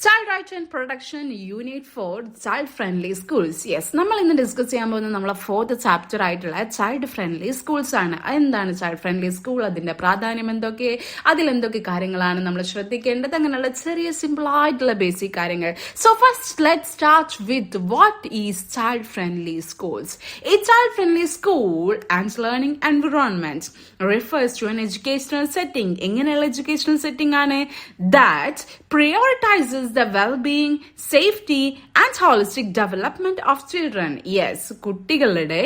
Child Right and Protection Unit 4 Child Friendly Schools. Yes, നമ്മൾ ഇന്ന് discuss ചെയ്യാൻ പോകുന്നത് നമ്മളെ 4th ചാപ്റ്റർ ആയിട്ടുള്ള ചൈൽഡ് ഫ്രണ്ട്ലി സ്കൂൾസ് ആണ്. എന്താണ് ചൈൽഡ് ഫ്രണ്ട്ലി സ്കൂൾ, അതിന്റെ പ്രാധാന്യം എന്തൊക്കെ, അതിലെന്തൊക്കെ കാര്യങ്ങളാണ് നമ്മൾ ശ്രദ്ധിക്കേണ്ടത്, അങ്ങനെയുള്ള ചെറിയ സിമ്പിൾ ആയിട്ടുള്ള ബേസിക് കാര്യങ്ങൾ. So first let start with what is child friendly schools. A child friendly school and learning environment refers to an educational setting. എങ്ങനെയുള്ള എഡ്യൂക്കേഷണൽ സെറ്റിംഗ് ആണ്? That prioritizes the well-being, safety and holistic development of children. Yes, കുട്ടികളുടെ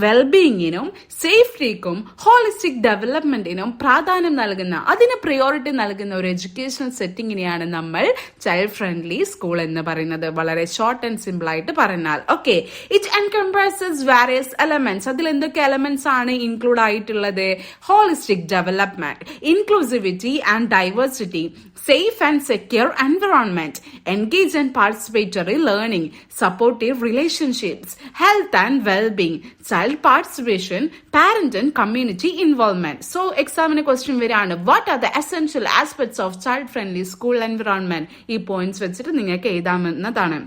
വെൽബീയിങ്ങിനും സേഫ്റ്റിക്കും holistic ഡെവലപ്മെന്റിനും പ്രാധാന്യം നൽകുന്ന, അതിന് priority നൽകുന്ന ഒരു educational സെറ്റിംഗിനെയാണ് നമ്മൾ child friendly school എന്ന് പറയുന്നത്. വളരെ ഷോർട്ട് ആൻഡ് സിമ്പിൾ ആയിട്ട് പറഞ്ഞാൽ okay. It encompasses various elements. അതിൽ എന്തൊക്കെ എലമെന്റ്സ് ആണ് ഇൻക്ലൂഡ് ആയിട്ടുള്ളത്? Holistic development, inclusivity and diversity, safe and secure environment, engage and participatory learning, supportive relationships, health and well-being, child participation, parent and community involvement. So examine question varana, what are the essential aspects of child friendly school environment? ഈ points വെച്ചിട്ട് നിങ്ങൾക്ക് എഴുതാമെന്നതാണ്.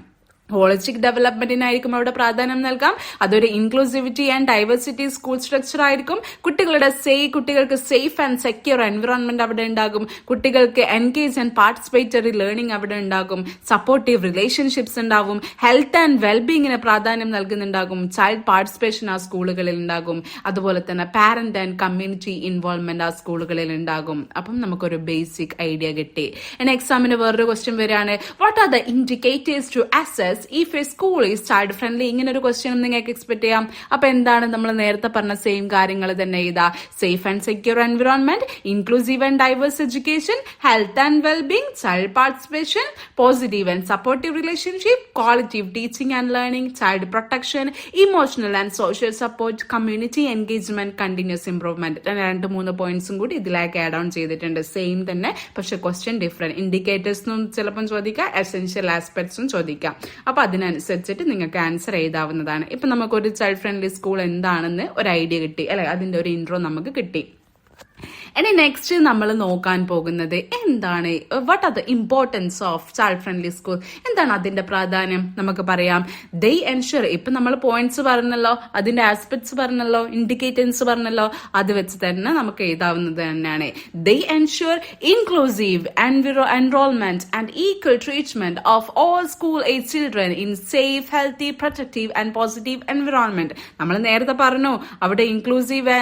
Holistic ഡെവലപ്മെന്റിനായിരിക്കും അവിടെ പ്രാധാന്യം നൽകാം. അതൊരു inclusivity and diversity school structure ആയിരിക്കും. കുട്ടികൾക്ക് safe and secure environment അവിടെ ഉണ്ടാകും. കുട്ടികൾക്ക് എൻഗേജ് ആൻഡ് പാർട്ടിസിപ്പേറ്ററി ലേണിംഗ് അവിടെ ഉണ്ടാകും. സപ്പോർട്ടീവ് റിലേഷൻഷിപ്സ് ഉണ്ടാവും. ഹെൽത്ത് ആൻഡ് വെൽബീയിങ്ങിന് പ്രാധാന്യം നൽകുന്നുണ്ടാകും. ചൈൽഡ് പാർട്ടിസിപ്പേഷൻ ആ സ്കൂളുകളിൽ ഉണ്ടാകും. അതുപോലെ തന്നെ പാരന്റ് ആൻഡ് കമ്മ്യൂണിറ്റി ഇൻവോൾവ്മെന്റ് ആ സ്കൂളുകളിൽ ഉണ്ടാകും. അപ്പം നമുക്കൊരു ബേസിക് ഐഡിയ കിട്ടി. ഇനി എക്സാമിന് വേറൊരു ക്വസ്റ്റ്യൻ വരികയാണ്, what are the indicators to assess if a school is child friendly? ഇങ്ങനെ ഒരു ക്വസ്റ്റ്യൻ നിങ്ങൾക്ക് എക്സ്പെക്ട് ചെയ്യാം. അപ്പൊ എന്താണ് നമ്മൾ നേരത്തെ പറഞ്ഞ സെയിം കാര്യങ്ങൾ തന്നെ ഇതാ. Safe and secure environment, inclusive and diverse education, health and wellbeing, child participation, positive and supportive relationship, qualitative teaching and learning, child protection, emotional and social support, community engagement, continuous improvement. 2-3 പോയിന്റ്സും കൂടി ഇതിലേക്ക് add on ചെയ്തിട്ടുണ്ട്. Same തന്നെ, പക്ഷെ question different. ഇൻഡിക്കേറ്റേഴ്സും ചിലപ്പം ചോദിക്കാം, essential ആസ്പെക്ട്സും ചോദിക്കാം. അപ്പൊ അതിനനുസരിച്ചിട്ട് നിങ്ങൾക്ക് ആൻസർ എഴുതാവുന്നതാണ്. ഇപ്പൊ നമുക്കൊരു ചൈൽഡ് ഫ്രണ്ട്ലി സ്കൂൾ എന്താണെന്ന് ഒരു ഐഡിയ കിട്ടി അല്ലെ, അതിന്റെ ഒരു ഇൻട്രോ നമുക്ക് കിട്ടി. ഇനി നെക്സ്റ്റ് നമ്മൾ നോക്കാൻ പോകുന്നത് എന്താണ്, what are the importance of child friendly school, എന്താണ് അതിന്റെ പ്രാധാന്യം? നമുക്ക് പറയാം, ദേ എൻഷുർ. ഇപ്പൊ നമ്മൾ പോയിന്റ്സ് പറഞ്ഞല്ലോ, അതിന്റെ ആസ്പെക്ട്സ് പറഞ്ഞല്ലോ, ഇൻഡിക്കേറ്റേഴ്സ് പറഞ്ഞല്ലോ, അത് വെച്ച് തന്നെ നമുക്ക് എഴുതാവുന്നത് തന്നെയാണ്. They ensure inclusive enrolment and equal treatment of all school age children in safe, healthy, protective and positive environment. നമ്മൾ നേരത്തെ പറഞ്ഞു അവിടെ ഇൻക്ലൂസീവ്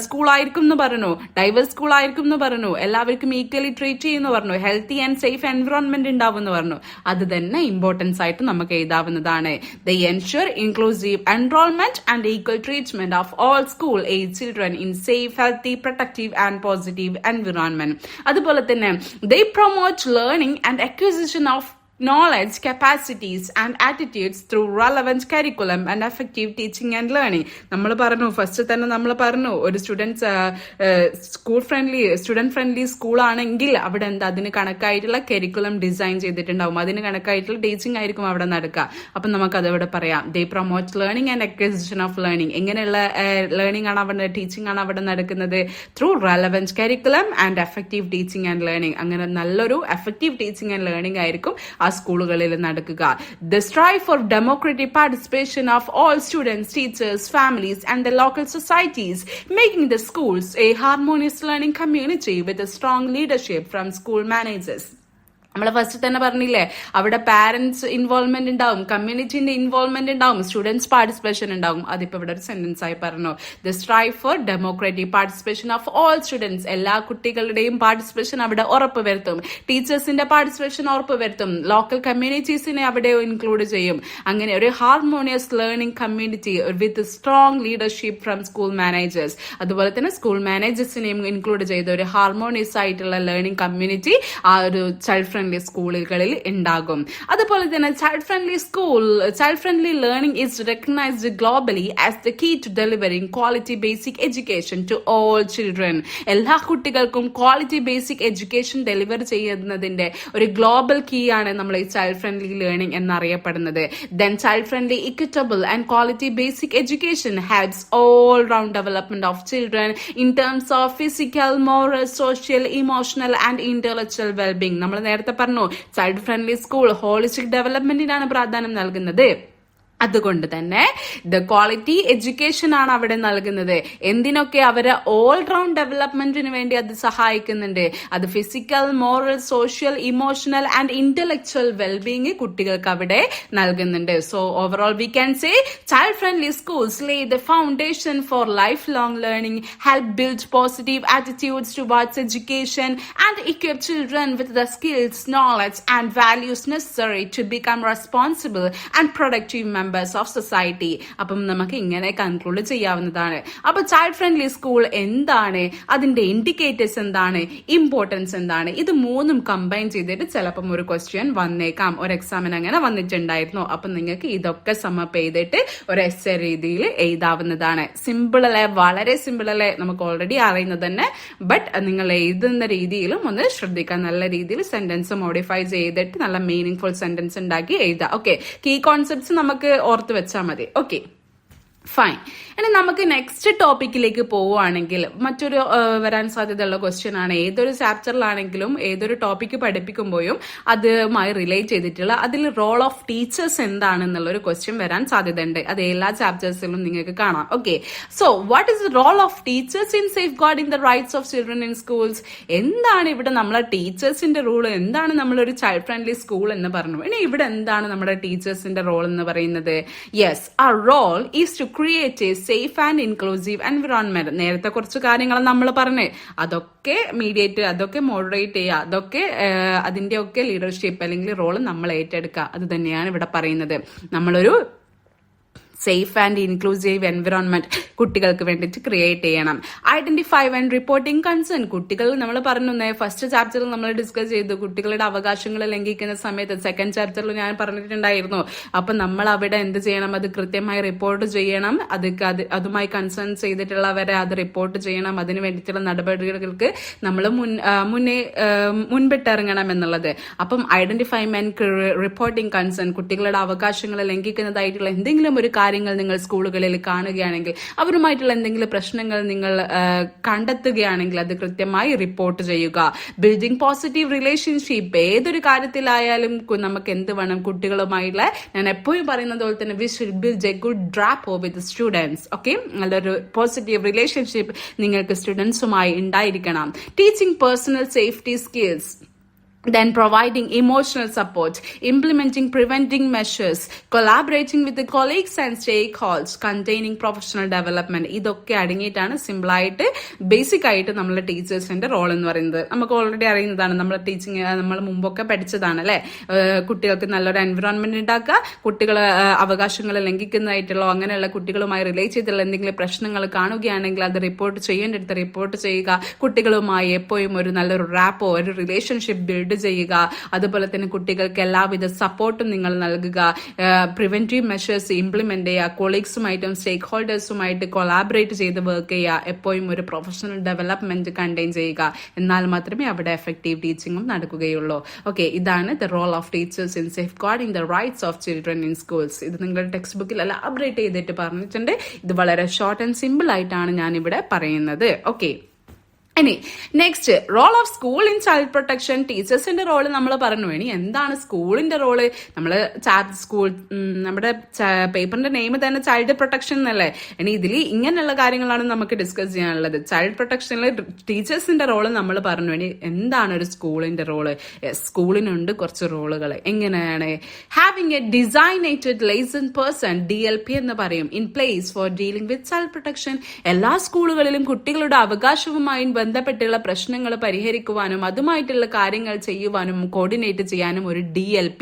സ്കൂൾ ആയിരിക്കും എന്ന് പറഞ്ഞു, ഡൈവേഴ്സ് സ്കൂൾ ആയിരിക്കും എന്ന് പറഞ്ഞു, എല്ലാവർക്കും ഈക്വലി ട്രീറ്റ് ചെയ്യുന്നു പറഞ്ഞു, ഹെൽത്തി ആൻഡ് സേഫ് എൻവിറോൺമെന്റ് ഉണ്ടാവും എന്ന് പറഞ്ഞു. അത് തന്നെ ഇമ്പോർട്ടൻസ് ആയിട്ട് നമുക്ക് എഴുതാവുന്നതാണ്. They ensure inclusive enrolment and equal treatment of all school age children in safe, healthy, protective and positive environment. അതുപോലെ തന്നെ they promote learning and acquisition of knowledge, capacities and attitudes through relevant curriculum and effective teaching and learning. നമ്മൾ പറഞ്ഞു first തന്നെ നമ്മൾ പറഞ്ഞു ഒരു student friendly school ആണെങ്കിൽ അവിടെ എന്താ, അതിന് കണക്കായിട്ടുള്ള കരിക്കുലം ഡിസൈൻ ചെയ്തിട്ടുണ്ടാവും, അതിന് കണക്കായിട്ടുള്ള ടീച്ചിങ് ആയിരിക്കും അവിടെ നടക്കുക. അപ്പം നമുക്ക് അതവിടെ പറയാം, they promote learning and acquisition of learning. എങ്ങനെയുള്ള ലേണിംഗ് ആണ് അവിടെ, ടീച്ചിങ് ആണ് അവിടെ നടക്കുന്നത്? Through relevant curriculum and effective teaching and learning. അങ്ങനെ നല്ലൊരു എഫക്റ്റീവ് ടീച്ചിങ് ആൻഡ് ലേണിംഗ് ആയിരിക്കും ആ സ്കൂളുകളിൽ നടക്കുക. The strive for Democratic participation of all students, teachers, families and the local societies, making the schools A harmonious learning community with a strong leadership from school managers. നമ്മൾ first തന്നെ പറഞ്ഞില്ലേ, അവിടെ parents involvement ഉണ്ടാവും, കമ്മ്യൂണിറ്റിന്റെ involvement ഉണ്ടാവും, students participation ഉണ്ടാവും. അതിപ്പോ ഇവിടെ ഒരു സെന്റൻസ് ആയി പറഞ്ഞു. The strive for Democratic participation of all students, എല്ലാ കുട്ടികളുടെയും പാർട്ടിസിപ്പേഷൻ അവിടെ ഉറപ്പ് വരുത്തും, ടീച്ചേഴ്സിന്റെ പാർട്ടിസിപ്പേഷൻ ഉറപ്പ് വരുത്തും, ലോക്കൽ കമ്മ്യൂണിറ്റീസിനെ അവിടെ ഇൻക്ലൂഡ് ചെയ്യും. അങ്ങനെ ഒരു harmonious learning community with strong leadership from school managers. അതുപോലെ തന്നെ സ്കൂൾ മാനേജേഴ്സിനെയും ഇൻക്ലൂഡ് ചെയ്ത ഒരു ഹാർമോണിയസ് ആയിട്ടുള്ള ലേണിംഗ് കമ്മ്യൂണിറ്റി ആ ഒരു ചൈൽഡ് ഫ്രണ്ട്ലി സ്കൂളുകളിൽ ഉണ്ടാകും. അതുപോലെ തന്നെ child friendly learning is recognised globally as the key to delivering quality basic education to all children. എല്ലാ കുട്ടികൾക്കും ക്വാളിറ്റി ബേസിക് എഡ്യൂക്കേഷൻ ഡെലിവർ ചെയ്യുന്നതിന്റെ ഒരു ഗ്ലോബൽ കീ ആണ് നമ്മൾ ഈ ചൈൽഡ് ഫ്രണ്ട്ലി ലേണിംഗ് എന്നറിയപ്പെടുന്നത്. Then child friendly equitable and quality basic education helps all round development of children in terms of physical, moral, social, emotional and intellectual wellbeing. നമ്മൾ നേരത്തെ നേരത്തെ പറഞ്ഞു ചൈൽഡ് ഫ്രണ്ട്ലി സ്കൂൾ ഹോളിസ്റ്റിക് ഡെവലപ്മെന്റിനാണ് പ്രാധാന്യം നൽകുന്നത്. അതുകൊണ്ട് തന്നെ the quality education ആണ് അവിടെ നൽകുന്നത്. എന്തിനൊക്കെ അവരെ ഓൾറൗണ്ട് ഡെവലപ്മെന്റിന് വേണ്ടി അത് സഹായിക്കുന്നുണ്ട്. അത് physical, moral, social, emotional and intellectual wellbeing കുട്ടികൾക്ക് അവിടെ നൽകുന്നുണ്ട്. So overall we can say child friendly schools Leh the foundation four life long learning, help build positive attitudes towards education and equip children with the skills, knowledge and values necessary to become responsible and productive members of society. അപ്പം നമുക്ക് ഇങ്ങനെ conclude ചെയ്യാവുന്നതാണ്. അപ്പൊ child friendly school എന്താണ്, അതിന്റെ indicators എന്താണ്, importance എന്താണ്, ഇത് മൂന്നും കമ്പൈൻ ചെയ്തിട്ട് ചിലപ്പം ഒരു ക്വസ്റ്റ്യൻ വന്നേക്കാം. ഒരു എക്സാമിന് അങ്ങനെ വന്നിട്ടുണ്ടായിരുന്നു. അപ്പൊ നിങ്ങൾക്ക് ഇതൊക്കെ സമപ്പ് ചെയ്തിട്ട് ഒരു എസ്സേ രീതിയിൽ എഴുതാവുന്നതാണ്. സിമ്പിൾ അല്ലേ, വളരെ സിമ്പിൾ അല്ലേ, നമുക്ക് ഓൾറെഡി അറിയുന്നത് തന്നെ. ബട്ട് നിങ്ങൾ എഴുതുന്ന രീതിയിലും ഒന്ന് ശ്രദ്ധിക്കാം. നല്ല രീതിയിൽ സെന്റൻസ് മോഡിഫൈ ചെയ്തിട്ട് നല്ല മീനിങ് ഫുൾ സെന്റൻസ് ഉണ്ടാക്കി എഴുതാം. ഓക്കെ, കീ കോൺസെപ്റ്റ്സ് നമുക്ക് ഓർത്ത് വെച്ചാൽ മതി. Okay, fine. ഇനി നമുക്ക് നെക്സ്റ്റ് ടോപ്പിക്കിലേക്ക് പോവുകയാണെങ്കിൽ മറ്റൊരു വരാൻ സാധ്യതയുള്ള ക്വസ്റ്റ്യൻ ആണ്. ഏതൊരു ചാപ്റ്ററിലാണെങ്കിലും ഏതൊരു ടോപ്പിക്ക് പഠിപ്പിക്കുമ്പോഴും അതുമായി റിലേറ്റ് ചെയ്തിട്ടുള്ള അതിൽ റോൾ ഓഫ് ടീച്ചേഴ്സ് എന്താണെന്നുള്ളൊരു ക്വസ്റ്റ്യൻ വരാൻ സാധ്യതയുണ്ട്. അത് എല്ലാ ചാപ്റ്റേഴ്സിലും നിങ്ങൾക്ക് കാണാം. Okay, so what is the role of teachers in safeguarding the rights of children in schools? എന്താണ് ഇവിടെ നമ്മളെ ടീച്ചേഴ്സിന്റെ റോൾ? എന്താണ് നമ്മളൊരു ചൈൽഡ് ഫ്രണ്ട്ലി സ്കൂൾ എന്ന് പറഞ്ഞു? ഇനി ഇവിടെ എന്താണ് നമ്മുടെ ടീച്ചേഴ്സിന്റെ റോൾ എന്ന് പറയുന്നത്? Yes, our role is to create a safe and inclusive environment. നേരത്തെ കുറച്ച് കാര്യങ്ങൾ നമ്മൾ പറഞ്ഞു, അതൊക്കെ മീഡിയേറ്റ്, അതൊക്കെ മോഡറേറ്റ് ചെയ്യുക, അതൊക്കെ അതിന്റെ ഒക്കെ ലീഡർഷിപ്പ് അല്ലെങ്കിൽ റോൾ നമ്മൾ ഏറ്റെടുക്കുക. അത് തന്നെയാണ് ഇവിടെ പറയുന്നത്. നമ്മളൊരു സേഫ് ആൻഡ് ഇൻക്ലൂസീവ് എൻവിറോൺമെന്റ് കുട്ടികൾക്ക് വേണ്ടിയിട്ട് ക്രിയേറ്റ് ചെയ്യണം. Identify and reporting concern. കുട്ടികൾ നമ്മൾ പറഞ്ഞു, ഫസ്റ്റ് ചാപ്റ്ററിൽ നമ്മൾ ഡിസ്കസ് ചെയ്തു കുട്ടികളുടെ അവകാശങ്ങൾ ലംഘിക്കുന്ന സമയത്ത്. സെക്കൻഡ് ചാപ്റ്ററിൽ ഞാൻ പറഞ്ഞിട്ടുണ്ടായിരുന്നു. അപ്പൊ നമ്മൾ അവിടെ എന്ത് ചെയ്യണം? അത് കൃത്യമായി റിപ്പോർട്ട് ചെയ്യണം. അതുമായി കൺസേൺ ചെയ്തിട്ടുള്ളവരെ അത് റിപ്പോർട്ട് ചെയ്യണം. അതിന് വേണ്ടിയിട്ടുള്ള നടപടികൾക്ക് നമ്മൾ മുൻപിട്ടിറങ്ങണം എന്നുള്ളത്. അപ്പം ഐഡന്റിഫൈ ആൻഡ് റിപ്പോർട്ടിംഗ് കൺസേൺ, കുട്ടികളുടെ അവകാശങ്ങൾ ലംഘിക്കുന്നതായിട്ടുള്ള എന്തെങ്കിലും ഒരു കാര്യങ്ങൾ നിങ്ങൾ സ്കൂളുകളിൽ കാണുകയാണെങ്കിൽ, അവരുമായിട്ടുള്ള എന്തെങ്കിലും പ്രശ്നങ്ങൾ നിങ്ങൾ കണ്ടെത്തുകയാണെങ്കിൽ അത് കൃത്യമായി റിപ്പോർട്ട് ചെയ്യുക. Building positive relationship. ഏതൊരു കാര്യത്തിലായാലും നമുക്ക് എന്ത് വേണം? കുട്ടികളുമായുള്ള, ഞാൻ എപ്പോഴും പറയുന്നത് പോലെ തന്നെ, we should build A good rapport with students. Okay, നല്ലൊരു പോസിറ്റീവ് റിലേഷൻഷിപ്പ് നിങ്ങൾക്ക് സ്റ്റുഡൻസുമായി ഉണ്ടായിരിക്കണം. Teaching personal safety skills, then providing emotional support, implementing preventing measures, collaborating with the colleagues and stakeholders, containing professional development. ഇതൊക്കെ അടങ്ങിയിട്ടാണ് simple ആയിട്ട് basic ആയിട്ട് നമ്മളെ ടീച്ചേഴ്സിന്റെ role എന്ന് പറയുന്നത്. നമുക്ക് ഓൾറെഡി അറിയുന്നതാണ്. നമ്മളെ ടീച്ചിങ് നമ്മൾ മുമ്പൊക്കെ പഠിച്ചതാണ് അല്ലെ. കുട്ടികൾക്ക് നല്ലൊരു എൻവിറോൺമെന്റ് ഉണ്ടാക്കുക, കുട്ടികളെ അവകാശങ്ങൾ ലംഘിക്കുന്നതായിട്ടുള്ള അങ്ങനെയുള്ള കുട്ടികളുമായി റിലേറ്റ് ചെയ്തിട്ടുള്ള എന്തെങ്കിലും പ്രശ്നങ്ങൾ കാണുകയാണെങ്കിൽ അത് റിപ്പോർട്ട് ചെയ്യേണ്ടടുത്ത് റിപ്പോർട്ട് ചെയ്യുക. കുട്ടികളുമായി എപ്പോഴും ഒരു നല്ലൊരു റാപ്പോ, ഒരു റിലേഷൻഷിപ്പ് ബിൽഡ് ചെയ്യുക. അതുപോലെ തന്നെ കുട്ടികൾക്ക് എല്ലാവിധ സപ്പോർട്ടും നിങ്ങൾ നൽകുക. പ്രിവെന്റീവ് മെഷേഴ്സ് ഇംപ്ലിമെന്റ് ചെയ്യുക. കൊളീഗ്സുമായിട്ടും സ്റ്റേക്ക് ഹോൾഡേഴ്സുമായിട്ട് കൊളാബറേറ്റ് ചെയ്ത് വർക്ക് ചെയ്യുക. എപ്പോഴും ഒരു പ്രൊഫഷണൽ ഡെവലപ്മെന്റ് കണ്ടെയ്ൻ ചെയ്യുക. എന്നാൽ മാത്രമേ അവിടെ എഫക്റ്റീവ് ടീച്ചിങ്ങും നടക്കുകയുള്ളൂ. ഓക്കെ, ഇതാണ് the role of teachers in safeguarding the rights of children in schools. ഇത് നിങ്ങളുടെ ടെക്സ്റ്റ് ബുക്കിൽ എലാബറേറ്റ് ചെയ്തിട്ട് പറഞ്ഞിട്ടുണ്ട്. ഇത് വളരെ ഷോർട്ട് ആൻഡ് സിമ്പിൾ ആയിട്ടാണ് ഞാൻ ഇവിടെ പറയുന്നത്. ഓക്കെ, ഇനി next role of school in child protection. ടീച്ചേഴ്സിന്റെ റോള് നമ്മൾ പറഞ്ഞു. ഇനി എന്താണ് സ്കൂളിന്റെ റോള്? നമ്മള് സ്കൂൾ, നമ്മുടെ പേപ്പറിന്റെ നെയിം തന്നെ ചൈൽഡ് പ്രൊട്ടക്ഷൻ എന്നല്ലേ. ഇനി ഇതിൽ ഇങ്ങനെയുള്ള കാര്യങ്ങളാണ് നമുക്ക് ഡിസ്കസ് ചെയ്യാനുള്ളത്. ചൈൽഡ് പ്രൊട്ടക്ഷനിൽ ടീച്ചേഴ്സിന്റെ റോള് നമ്മൾ പറഞ്ഞു. ഇനി എന്താണ് ഒരു സ്കൂളിന്റെ റോള്? സ്കൂളിനുണ്ട് കുറച്ച് റോളുകൾ. എങ്ങനെയാണ്? Having a designated liaison person, DLP എന്ന് പറയും, in place for dealing with child protection. എല്ലാ സ്കൂളുകളിലും കുട്ടികളുടെ അവകാശവുമായി ബന്ധപ്പെട്ടുള്ള പ്രശ്നങ്ങൾ പരിഹരിക്കുവാനും അതുമായിട്ടുള്ള കാര്യങ്ങൾ ചെയ്യുവാനും കോർഡിനേറ്റ് ചെയ്യാനും ഒരു DLP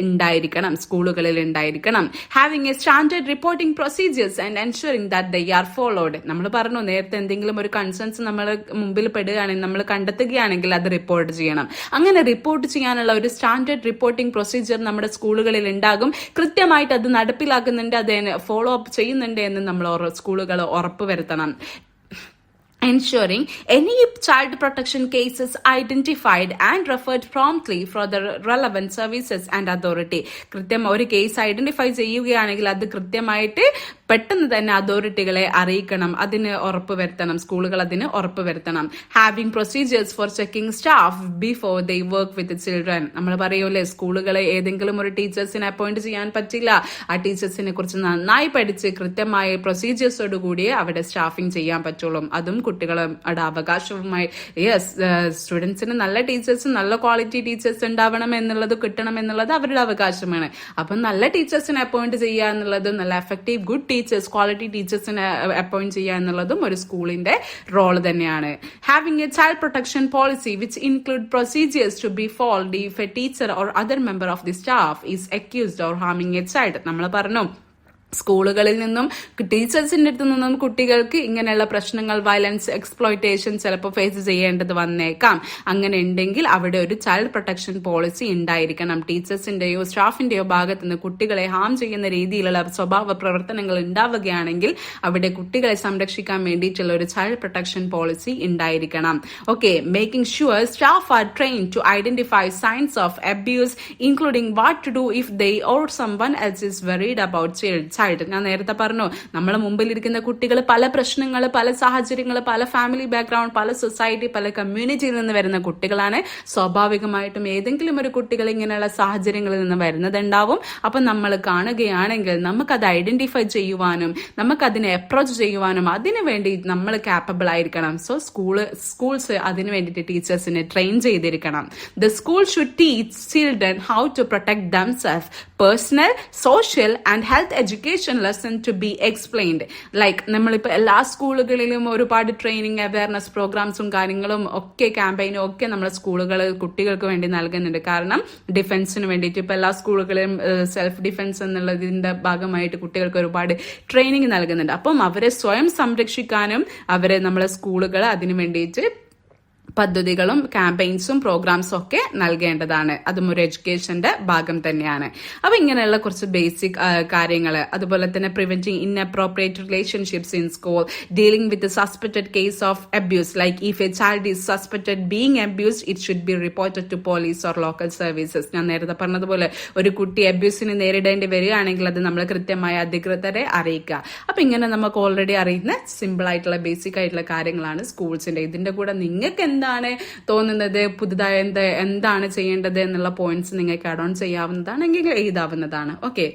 ഉണ്ടായിരിക്കണം, സ്കൂളുകളിൽ ഉണ്ടായിരിക്കണം. Having A standard reporting procedures and ensuring that they are followed. നമ്മൾ പറഞ്ഞു നേരത്തെ, എന്തെങ്കിലും ഒരു കൺസേൺസ് നമ്മൾ മുമ്പിൽ പെടുകയാണെങ്കിൽ, നമ്മൾ കണ്ടെത്തുകയാണെങ്കിൽ അത് റിപ്പോർട്ട് ചെയ്യണം. അങ്ങനെ റിപ്പോർട്ട് ചെയ്യാനുള്ള ഒരു സ്റ്റാൻഡേർഡ് റിപ്പോർട്ടിംഗ് പ്രൊസീജിയർ നമ്മുടെ സ്കൂളുകളിൽ ഉണ്ടാകും. കൃത്യമായിട്ട് അത് നടപ്പിലാക്കുന്നുണ്ട്, അത് ഫോളോ അപ്പ് ചെയ്യുന്നുണ്ട് എന്ന് നമ്മൾ സ്കൂളുകൾ ഉറപ്പുവരുത്തണം. Ensuring any child protection cases identified and referred promptly for the relevant services and authority. കൃത്യം ഒരു കേസ് ഐഡന്റിഫൈ ചെയ്യുകയാണെങ്കിൽ അത് കൃത്യമായിട്ട് പെട്ടെന്ന് തന്നെ അതോറിറ്റികളെ അറിയിക്കണം, അതിന് ഉറപ്പുവരുത്തണം, സ്കൂളുകൾ അതിന് ഉറപ്പുവരുത്തണം. Having procedures four checking staff before they work with children. നമ്മൾ പറയൂലേ, സ്കൂളുകളെ ഏതെങ്കിലും ഒരു ടീച്ചേഴ്സിനെ അപ്പോയിന്റ് ചെയ്യാൻ പറ്റില്ല, ആ ടീച്ചേഴ്സിനെ കുറിച്ച് നന്നായി പഠിച്ച് കൃത്യമായ പ്രൊസീജിയേഴ്സോട് കൂടി അവിടെ സ്റ്റാഫിംഗ് ചെയ്യാൻ പറ്റുള്ളൂ. അതും കുട്ടികളുടെ അവകാശവുമായി. യെസ്, സ്റ്റുഡൻസിന് നല്ല ടീച്ചേഴ്സ്, നല്ല ക്വാളിറ്റി ടീച്ചേഴ്സ് ഉണ്ടാവണം എന്നുള്ളത്, കിട്ടണം എന്നുള്ളത് അവരുടെ അവകാശമാണ്. അപ്പം നല്ല ടീച്ചേഴ്സിനെ അപ്പോയിന്റ് ചെയ്യുക എന്നുള്ളതും, നല്ല എഫക്റ്റീവ് ഗുഡ് ടീച്ചേഴ്സ്, ക്വാളിറ്റി ടീച്ചേഴ്സിനെ അപ്പോയിന്റ് ചെയ്യുക എന്നുള്ളതും ഒരു സ്കൂളിന്റെ റോൾ തന്നെയാണ്. Having a child protection policy which include procedures to be followed if a teacher or other member of the staff is accused of harming a child. നമ്മൾ പറഞ്ഞു, സ്കൂളുകളിൽ നിന്നും ടീച്ചേഴ്സിന്റെ അടുത്ത് നിന്നും കുട്ടികൾക്ക് ഇങ്ങനെയുള്ള പ്രശ്നങ്ങൾ, വയലൻസ്, എക്സ്പ്ലോയിറ്റേഷൻ ചിലപ്പോൾ ഫേസ് ചെയ്യേണ്ടത് വന്നേക്കാം. അങ്ങനെ ഉണ്ടെങ്കിൽ അവിടെ ഒരു ചൈൽഡ് പ്രൊട്ടക്ഷൻ പോളിസി ഉണ്ടായിരിക്കണം. ടീച്ചേഴ്സിന്റെയോ സ്റ്റാഫിന്റെയോ ഭാഗത്ത് നിന്ന് കുട്ടികളെ ഹാം ചെയ്യുന്ന രീതിയിലുള്ള സ്വഭാവ പ്രവർത്തനങ്ങൾ ഉണ്ടാവുകയാണെങ്കിൽ അവിടെ കുട്ടികളെ സംരക്ഷിക്കാൻ വേണ്ടിയിട്ടുള്ള ഒരു ചൈൽഡ് പ്രൊട്ടക്ഷൻ പോളിസി ഉണ്ടായിരിക്കണം. Okay, making sure staff are train to identify signs of abuse including what to do if they or someone else is worried about child. ഞാൻ നേരത്തെ പറഞ്ഞു, നമ്മളെ മുമ്പിലിരിക്കുന്ന കുട്ടികൾ പല പ്രശ്നങ്ങൾ, പല സാഹചര്യങ്ങൾ, പല ഫാമിലി ബാക്ക്ഗ്രൗണ്ട്, പല സൊസൈറ്റി, പല കമ്മ്യൂണിറ്റിയിൽ നിന്ന് വരുന്ന കുട്ടികളാണ്. സ്വാഭാവികമായിട്ടും ഏതെങ്കിലും ഒരു കുട്ടികൾ ഇങ്ങനെയുള്ള സാഹചര്യങ്ങളിൽ നിന്ന് വരുന്നതുണ്ടാവും. അപ്പൊ നമ്മൾ കാണുകയാണെങ്കിൽ നമുക്കത് ഐഡന്റിഫൈ ചെയ്യുവാനും നമുക്കതിനെ അപ്രോച്ച് ചെയ്യുവാനും അതിനു വേണ്ടി നമ്മൾ കാപ്പബിൾ ആയിരിക്കണം. സോ സ്കൂൾസ് അതിനു വേണ്ടിയിട്ട് ടീച്ചേഴ്സിനെ ട്രെയിൻ ചെയ്തിരിക്കണം. The school should teach children how to protect themself, personal, social and health education lesson to be explained. Like നമ്മളിപ്പോൾ എല്ലാ സ്കൂളുകളിലും ഒരുപാട് ട്രെയിനിങ്, അവയർനെസ് പ്രോഗ്രാംസും കാര്യങ്ങളും ഒക്കെ, ക്യാമ്പയിനും ഒക്കെ നമ്മൾ സ്കൂളുകൾ കുട്ടികൾക്ക് വേണ്ടി നൽകുന്നുണ്ട്. കാരണം ഡിഫൻസിന് വേണ്ടിയിട്ട് ഇപ്പൊ എല്ലാ സ്കൂളുകളിലും സെൽഫ് ഡിഫൻസ് എന്നുള്ളതിന്റെ ഭാഗമായിട്ട് കുട്ടികൾക്ക് ഒരുപാട് ട്രെയിനിങ് നൽകുന്നുണ്ട്. അപ്പം അവരെ സ്വയം സംരക്ഷിക്കാനും അവരെ നമ്മളെ സ്കൂളുകൾ അതിനു വേണ്ടിയിട്ട് പദ്ധതികളും ക്യാമ്പയിൻസും പ്രോഗ്രാംസും ഒക്കെ നൽകേണ്ടതാണ്. അതും ഒരു എഡ്യൂക്കേഷന്റെ ഭാഗം തന്നെയാണ്. അപ്പൊ ഇങ്ങനെയുള്ള കുറച്ച് ബേസിക് കാര്യങ്ങൾ, അതുപോലെ തന്നെ preventing inappropriate relationships in school, dealing with suspected case of abuse. Like if a child is suspected being abused, it should be reported to police or local services. ഞാൻ നേരത്തെ പറഞ്ഞതുപോലെ ഒരു കുട്ടി അബ്യൂസിന് നേരിടേണ്ടി വരികയാണെങ്കിൽ അത് നമ്മൾ കൃത്യമായ അധികൃതരെ അറിയിക്കുക. അപ്പൊ ഇങ്ങനെ നമുക്ക് ഓൾറെഡി അറിയുന്ന സിമ്പിൾ ആയിട്ടുള്ള ബേസിക് ആയിട്ടുള്ള കാര്യങ്ങളാണ് സ്കൂൾസിന്റെ. ഇതിന്റെ കൂടെ നിങ്ങൾക്ക് എന്താണ് തോന്നുന്നത്, പുതുതായി എന്താണ് ചെയ്യേണ്ടത് എന്നുള്ള പോയിന്റ്സ് നിങ്ങൾക്ക് ആഡ് ഓൺ ചെയ്യാവുന്നതാണെങ്കിൽ എഴുതാവുന്നതാണ്. ഓക്കെ,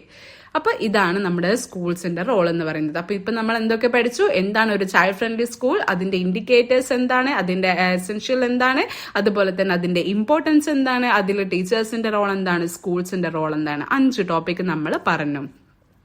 അപ്പൊ ഇതാണ് നമ്മുടെ സ്കൂൾസിന്റെ റോൾ എന്ന് പറയുന്നത്. അപ്പൊ ഇപ്പൊ നമ്മൾ എന്തൊക്കെ പഠിച്ചു, എന്താണ് ഒരു ചൈൽഡ് ഫ്രണ്ട്ലി സ്കൂൾ, അതിന്റെ ഇൻഡിക്കേറ്റേഴ്സ് എന്താണ്, അതിന്റെ എസെൻഷ്യൽ എന്താണ്, അതുപോലെ തന്നെ അതിന്റെ ഇമ്പോർട്ടൻസ് എന്താണ്, അതിൽ ടീച്ചേഴ്സിന്റെ റോൾ എന്താണ്, സ്കൂൾസിന്റെ റോൾ എന്താണ്. 5 ടോപ്പിക് നമ്മൾ പറഞ്ഞു.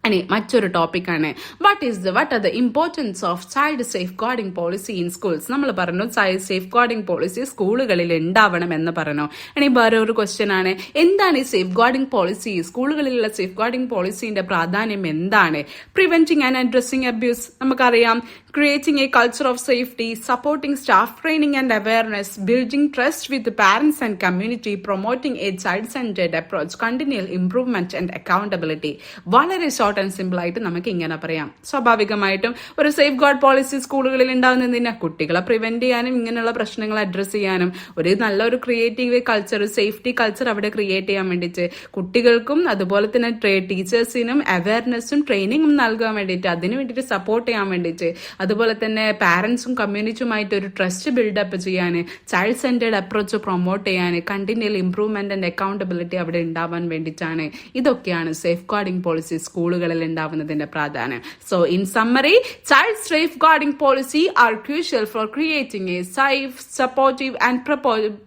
ഇനി മറ്റൊരു ടോപ്പിക്കാണ് what are the importance of child safe guarding policy in schools. നമ്മൾ പറഞ്ഞു ചൈൽഡ് സേഫ് ഗാർഡിംഗ് പോളിസി സ്കൂളുകളിൽ ഉണ്ടാവണം എന്ന് പറഞ്ഞു. ഇനി വേറെ ഒരു ക്വസ്റ്റ്യൻ ആണ്, എന്താണ് ഈ സേഫ് ഗാർഡിംഗ് പോളിസി, സ്കൂളുകളിലുള്ള സേഫ് ഗാർഡിംഗ് പോളിസിന്റെ പ്രാധാന്യം എന്താണ്? പ്രിവെന്റിംഗ് ആൻഡ് അഡ്രസ്സിംഗ് അബ്യൂസ് നമുക്കറിയാം. Creating a culture of safety, supporting staff training and awareness, building trust with parents and community, promoting a child-centered approach, continual improvement and accountability. വളരെ short and simple ആയിട്ട് നമുക്ക് ഇങ്ങനെ പറയാം. സ്വാഭാവികമായിട്ടും ഒരു safe guard policy സ്കൂളുകളിൽ ഉണ്ടാകുന്നതിന് കുട്ടികളെ പ്രിവെന്റ് ചെയ്യാനും ഇങ്ങനെയുള്ള പ്രശ്നങ്ങൾ അഡ്രസ് ചെയ്യാനും ഒരു നല്ലൊരു ക്രിയേറ്റീവ് കൾച്ചർ, സേഫ്റ്റി കൾച്ചർ അവിടെ ക്രിയേറ്റ് ചെയ്യാൻ വേണ്ടിയിട്ട് കുട്ടികൾക്കും അതുപോലെ തന്നെ ടീച്ചേഴ്സിനും അവയർനെസ്സും ട്രെയിനിങ്ങും നൽകാൻ വേണ്ടിയിട്ട്, അതിനു വേണ്ടിയിട്ട് സപ്പോർട്ട് ചെയ്യാൻ വേണ്ടിയിട്ട്, അതുപോലെ തന്നെ പാരന്റ്സും കമ്മ്യൂണിറ്റിയുമായിട്ട് ഒരു ട്രസ്റ്റ് ബിൽഡപ്പ് ചെയ്യാൻ, ചൈൽഡ് സെന്റേർഡ് അപ്രോച്ച് പ്രൊമോട്ട് ചെയ്യാൻ, കണ്ടിന്യൂൽ ഇംപ്രൂവ്മെന്റ് ആൻഡ് അക്കൗണ്ടബിലിറ്റി അവിടെ ഉണ്ടാവാൻ വേണ്ടിയിട്ടാണ്. ഇതൊക്കെയാണ് സേഫ് ഗാർഡിംഗ് പോളിസി സ്കൂളുകളിൽ ഉണ്ടാവുന്നതിന്റെ പ്രാധാന്യം. So in summary, child safe guarding policy are crucial for creating A safe, supportive and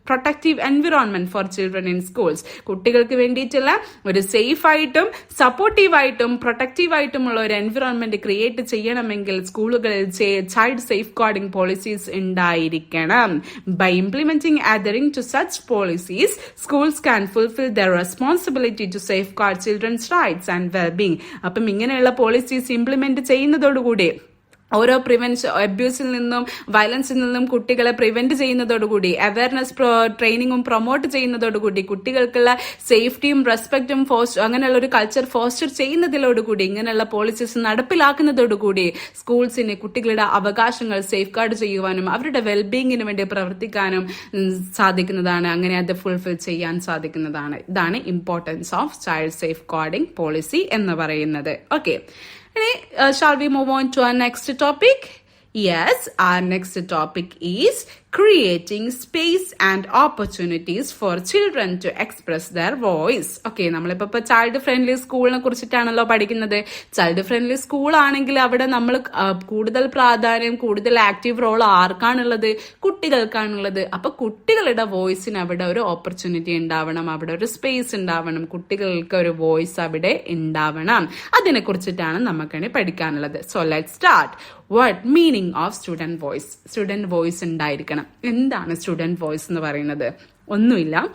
protective environment for children in schools. കുട്ടികൾക്ക് വേണ്ടിയിട്ടുള്ള ഒരു സേഫ് ആയിട്ടും സപ്പോർട്ടീവായിട്ടും പ്രൊട്ടക്റ്റീവായിട്ടുമുള്ള ഒരു എൻവിറോൺമെന്റ് ക്രിയേറ്റ് ചെയ്യണമെങ്കിൽ സ്കൂളുകളിൽ child safeguarding policies ഉണ്ടായിരിക്കണം. By implementing adhering to such policies, schools can fulfill their responsibility to safeguard children's rights and well-being. അപ്പം ഇങ്ങനെയുള്ള പോളിസീസ് ഇംപ്ലിമെന്റ് ചെയ്യുന്നതോടുകൂടി ഓരോ അബ്യൂസിൽ നിന്നും വയലൻസിൽ നിന്നും കുട്ടികളെ പ്രിവെന്റ് ചെയ്യുന്നതോടുകൂടി, അവയർനെസ് ട്രെയിനിങ്ങും പ്രൊമോട്ട് ചെയ്യുന്നതോടുകൂടി, കുട്ടികൾക്കുള്ള സേഫ്റ്റിയും റെസ്പെക്റ്റും അങ്ങനെയുള്ള ഒരു കൾച്ചർ ഫോസ്റ്റർ ചെയ്യുന്നതിലോടുകൂടി, ഇങ്ങനെയുള്ള പോളിസീസ് നടപ്പിലാക്കുന്നതോടുകൂടി സ്കൂൾസിന് കുട്ടികളുടെ അവകാശങ്ങൾ സേഫ് ഗാർഡ് ചെയ്യുവാനും അവരുടെ വെൽബീയിങ്ങിന് വേണ്ടി പ്രവർത്തിക്കാനും സാധിക്കുന്നതാണ്. അങ്ങനെ അത് ഫുൾഫിൽ ചെയ്യാൻ സാധിക്കുന്നതാണ്. ഇതാണ് importance of child safe guarding policy എന്ന് പറയുന്നത്. Okay, Shall we move on to our next topic? Yes, our next topic is creating space and opportunities for children to express their voice. Okay, നമ്മളിപ്പോ child friendly സ്കൂളിനെ കുറിച്ചിട്ടാണല്ലോ പഠിക്കുന്നത്. Child friendly school ആണെങ്കിൽ അവിടെ നമ്മൾ കൂടുതൽ പ്രാധാന്യം, കൂടുതൽ ആക്റ്റീവ് റോൾ ആർക്കാണുള്ളത്? കുട്ടികൾക്കാണുള്ളത്. അപ്പൊ കുട്ടികളുടെ വോയിസിന് അവിടെ ഒരു ഓപ്പർച്യൂണിറ്റി ഉണ്ടാവണം, അവിടെ ഒരു സ്പേസ് ഉണ്ടാവണം, കുട്ടികൾക്ക് ഒരു വോയിസ് അവിടെ ഉണ്ടാവണം. അതിനെ കുറിച്ചിട്ടാണ് നമുക്കാണ് പഠിക്കാനുള്ളത്. So let start. What meaning of student voice? Student voice ഉണ്ടായിരിക്കണം. എന്താണ് സ്റ്റുഡന്റ് വോയിസ് എന്ന് പറയുന്നത്? ഒന്നുമില്ല.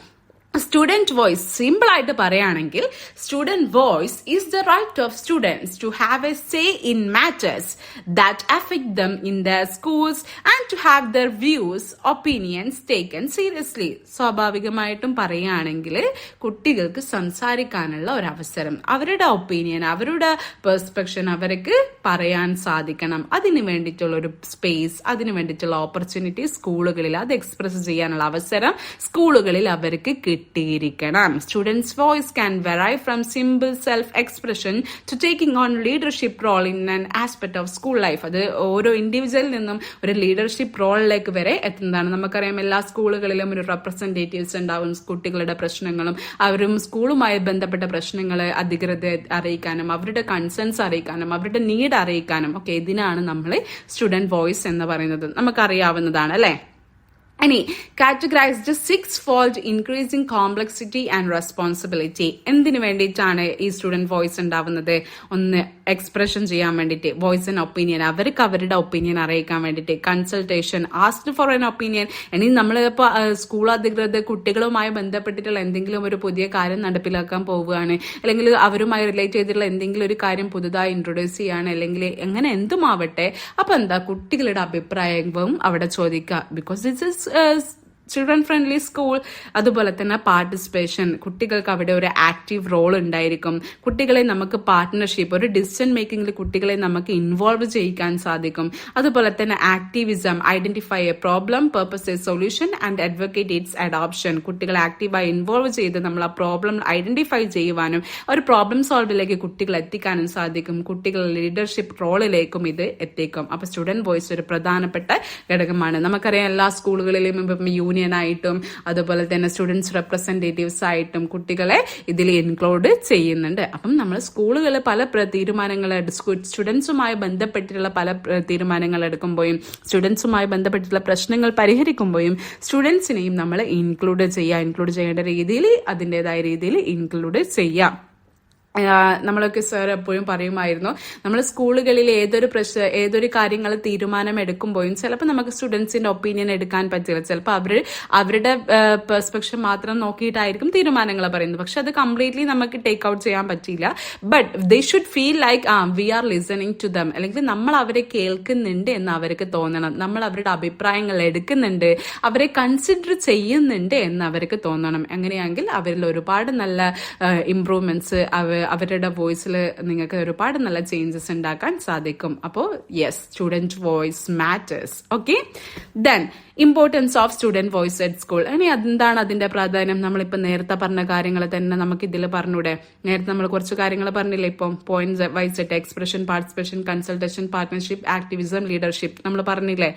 സ്റ്റുഡന്റ് വോയിസ് സിമ്പിൾ ആയിട്ട് പറയുകയാണെങ്കിൽ student voice is the right of students to have a say in matters that affect them in their schools and to have their views opinions taken seriously. സ്വാഭാവികമായിട്ടും പറയുകയാണെങ്കിൽ കുട്ടികൾക്ക് സംസാരിക്കാനുള്ള ഒരു അവസരം, അവരുടെ ഒപ്പീനിയൻ, അവരുടെ പെർസ്പെക്ഷൻ അവർക്ക് പറയാൻ സാധിക്കണം. അതിന് വേണ്ടിയിട്ടുള്ള ഒരു സ്പേസ്, അതിന് വേണ്ടിയിട്ടുള്ള ഓപ്പർച്യൂണിറ്റി സ്കൂളുകളിൽ അത് എക്സ്പ്രസ് ചെയ്യാനുള്ള അവസരം സ്കൂളുകളിൽ അവർക്ക് കിട്ടിയിരിക്കണം. Students voice can vary from simple self expression to taking on leadership role in an aspect of school life. അത് ഓരോ ഇൻഡിവിജ്വലിൽ നിന്നും ഒരു ലീഡർഷിപ്പ് റോളിലേക്ക് വരെ എത്തുന്നതാണ്. നമുക്കറിയാം എല്ലാ സ്കൂളുകളിലും ഒരു റെപ്രസെന്റേറ്റീവ്സ് ഉണ്ടാവും. കുട്ടികളുടെ പ്രശ്നങ്ങളും അവരും സ്കൂളുമായി ബന്ധപ്പെട്ട പ്രശ്നങ്ങൾ അധികൃതരെ അറിയിക്കാനും അവരുടെ കൺസേൺസ് അറിയിക്കാനും അവരുടെ നീഡ് അറിയിക്കാനും ഒക്കെ ഇതിനാണ് നമ്മൾ സ്റ്റുഡന്റ് വോയിസ് എന്ന് പറയുന്നത്. നമുക്കറിയാവുന്നതാണ് അല്ലെ. ഇനി categorised 6-fold increasing complexity and responsibility. എന്തിനു വേണ്ടിയിട്ടാണ് ഈ സ്റ്റുഡന്റ് വോയിസ് ഉണ്ടാവുന്നത്? ഒന്ന്, എക്സ്പ്രഷൻ ചെയ്യാൻ വേണ്ടിയിട്ട്, വോയിസ് ആൻഡ് ഒപ്പീനിയൻ, അവർക്ക് അവരുടെ ഒപ്പീനിയൻ അറിയിക്കാൻ വേണ്ടിയിട്ട്, consultation, asked four N opinion. ഇനി നമ്മളിപ്പോൾ സ്കൂൾ അധികൃതർ കുട്ടികളുമായി ബന്ധപ്പെട്ടിട്ടുള്ള എന്തെങ്കിലും ഒരു പുതിയ കാര്യം നടപ്പിലാക്കാൻ പോവുകയാണ്, അല്ലെങ്കിൽ അവരുമായി റിലേറ്റ് ചെയ്തിട്ടുള്ള എന്തെങ്കിലും ഒരു കാര്യം പുതുതായി ഇൻട്രൊഡ്യൂസ് ചെയ്യാണ്, അല്ലെങ്കിൽ എങ്ങനെ എന്തുമാവട്ടെ, അപ്പൊ എന്താ കുട്ടികളുടെ അഭിപ്രായവും അവിടെ ചോദിക്കുക. Because this is children friendly school. അതുപോലെ തന്നെ പാർട്ടിസിപ്പേഷൻ, കുട്ടികൾക്ക് അവിടെ ഒരു ആക്റ്റീവ് റോൾ ഉണ്ടായിരിക്കും. കുട്ടികളെ നമുക്ക് പാർട്ട്ണർഷിപ്പ്, ഒരു ഡിസിഷൻ മേക്കിംഗിൽ കുട്ടികളെ നമുക്ക് ഇൻവോൾവ് ചെയ്യിക്കാൻ സാധിക്കും. അതുപോലെ തന്നെ activism, identify A problem, purpose A solution and advocate it's adoption. കുട്ടികളെ ആക്റ്റീവായി ഇൻവോൾവ് ചെയ്ത് നമ്മൾ ആ പ്രോബ്ലം ഐഡന്റിഫൈ ചെയ്യുവാനും ഒരു പ്രോബ്ലം സോൾവിലേക്ക് കുട്ടികൾ എത്തിക്കാനും സാധിക്കും. കുട്ടികൾ ലീഡർഷിപ്പ് റോളിലേക്കും ഇത് എത്തിക്കും. അപ്പൊ സ്റ്റുഡന്റ് വോയിസ് ഒരു പ്രധാനപ്പെട്ട ഘടകമാണ്. നമുക്കറിയാം എല്ലാ സ്കൂളുകളിലും ഇപ്പം യൂണിയൻ ആയിട്ടും അതുപോലെ തന്നെ സ്റ്റുഡൻസ് റെപ്രസെന്റേറ്റീവ്സ് ആയിട്ടും കുട്ടികളെ ഇതിൽ ഇൻക്ലൂഡ് ചെയ്യുന്നുണ്ട്. അപ്പം നമ്മൾ സ്കൂളുകളിൽ പല തീരുമാനങ്ങൾ സ്റ്റുഡൻസുമായി ബന്ധപ്പെട്ടിട്ടുള്ള പല തീരുമാനങ്ങൾ എടുക്കുമ്പോഴും സ്റ്റുഡൻസുമായി ബന്ധപ്പെട്ടിട്ടുള്ള പ്രശ്നങ്ങൾ പരിഹരിക്കുമ്പോഴും സ്റ്റുഡൻസിനെയും നമ്മൾ ഇൻക്ലൂഡ് ചെയ്യേണ്ട രീതിയിൽ അതിൻ്റെതായ രീതിയിൽ ഇൻക്ലൂഡ് ചെയ്യാം. നമ്മളൊക്കെ സാർ എപ്പോഴും പറയുമായിരുന്നു, നമ്മൾ സ്കൂളുകളിൽ ഏതൊരു കാര്യങ്ങൾ തീരുമാനം എടുക്കുമ്പോഴും ചിലപ്പോൾ നമുക്ക് സ്റ്റുഡൻസിന്റെ ഒപ്പീനിയൻ എടുക്കാൻ പറ്റില്ല. ചിലപ്പോൾ അവരുടെ പെർസ്പെക്ഷൻ മാത്രം നോക്കിയിട്ടായിരിക്കും തീരുമാനങ്ങൾ പറയുന്നത്. പക്ഷെ അത് കംപ്ലീറ്റ്ലി നമുക്ക് ടേക്ക് ഔട്ട് ചെയ്യാൻ പറ്റില്ല. But they should feel like we are listening to them, അല്ലെങ്കിൽ നമ്മൾ അവരെ കേൾക്കുന്നുണ്ട് എന്ന് അവർക്ക് തോന്നണം. നമ്മൾ അവരുടെ അഭിപ്രായങ്ങൾ എടുക്കുന്നുണ്ട്, അവരെ കൺസിഡർ ചെയ്യുന്നുണ്ട് എന്ന് അവർക്ക് തോന്നണം. അങ്ങനെയാണെങ്കിൽ അവരിൽ ഒരുപാട് നല്ല ഇംപ്രൂവ്മെന്റ്സ് അവരുടെ വോയിസിൽ നിങ്ങൾക്ക് ഒരുപാട് നല്ല ചേഞ്ചസ് ഉണ്ടാക്കാൻ സാധിക്കും. അപ്പോൾ yes, student voice matters. Okay, then importance of student voice at school. ഇനി എന്താണ് അതിന്റെ പ്രാധാന്യം? നമ്മളിപ്പോൾ നേരത്തെ പറഞ്ഞ കാര്യങ്ങൾ തന്നെ നമുക്ക് ഇതിൽ പറഞ്ഞൂടെ? നേരത്തെ നമ്മൾ കുറച്ച് കാര്യങ്ങൾ പറഞ്ഞില്ലേ, ഇപ്പം പോയിന്റ് വൈസ് ആയിട്ട് expression, participation, consultation, partnership, activism, leadership നമ്മൾ പറഞ്ഞില്ലേ?